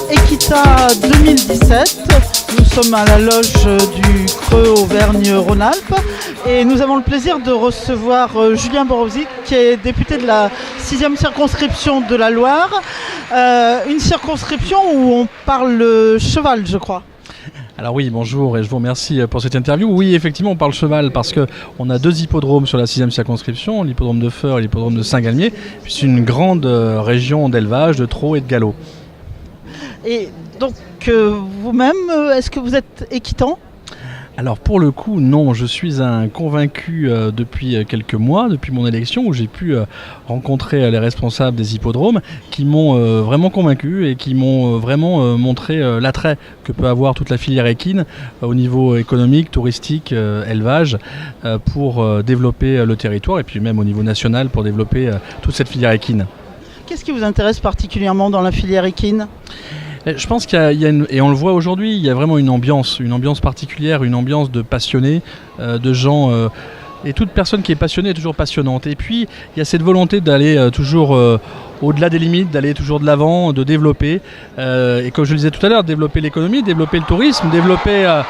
Equita 2017, nous sommes à la loge du Creux Auvergne-Rhône-Alpes et nous avons le plaisir de recevoir Julien Borowczyk qui est député de la 6e circonscription de la Loire, une circonscription où on parle cheval je crois. Alors oui, bonjour et je vous remercie pour cette interview. Oui, effectivement, on parle cheval parce qu'on a 2 hippodromes sur la 6e circonscription, l'hippodrome de Feurs et l'hippodrome de Saint-Galmier. C'est une grande région d'élevage, de trot et de galop. Et donc vous-même, est-ce que vous êtes équitant ? Alors pour le coup, non, je suis un convaincu depuis quelques mois, depuis mon élection, où j'ai pu rencontrer les responsables des hippodromes qui m'ont vraiment convaincu et qui m'ont vraiment montré l'attrait que peut avoir toute la filière équine au niveau économique, touristique, élevage, pour développer le territoire et puis même au niveau national pour développer toute cette filière équine. Qu'est-ce qui vous intéresse particulièrement dans la filière équine ? Je pense qu'il y a et on le voit aujourd'hui, il y a vraiment une ambiance particulière, une ambiance de passionnés, de gens, et toute personne qui est passionnée est toujours passionnante. Et puis, il y a cette volonté d'aller toujours au-delà des limites, d'aller toujours de l'avant, de développer, et comme je le disais tout à l'heure, développer l'économie, développer le tourisme, développer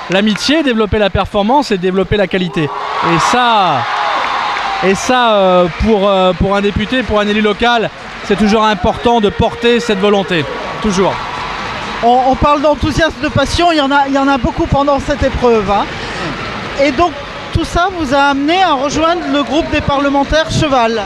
l'amitié, développer la performance et développer la qualité. Et ça, pour un député, pour un élu local, c'est toujours important de porter cette volonté. Toujours. On parle d'enthousiasme, de passion, il y en a beaucoup pendant cette épreuve. Hein. Et donc tout ça vous a amené à rejoindre le groupe des parlementaires cheval.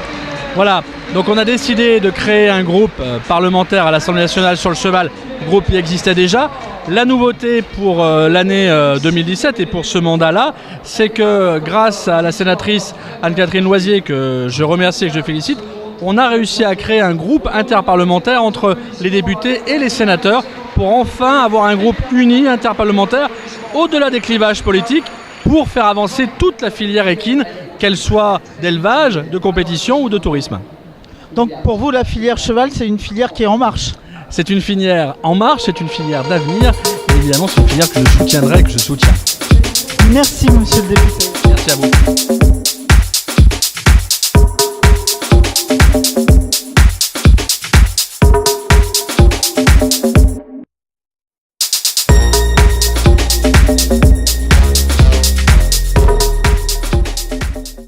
Voilà, donc on a décidé de créer un groupe parlementaire à l'Assemblée nationale sur le cheval. Le groupe y existait déjà. La nouveauté pour l'année 2017 et pour ce mandat-là, c'est que grâce à la sénatrice Anne-Catherine Loisier, que je remercie et que je félicite, on a réussi à créer un groupe interparlementaire entre les députés et les sénateurs pour enfin avoir un groupe uni interparlementaire au-delà des clivages politiques pour faire avancer toute la filière équine, qu'elle soit d'élevage, de compétition ou de tourisme. Donc pour vous, la filière cheval, c'est une filière qui est en marche ? C'est une filière en marche, c'est une filière d'avenir et évidemment c'est une filière que je soutiendrai et que je soutiens. Merci monsieur le député. Merci à vous.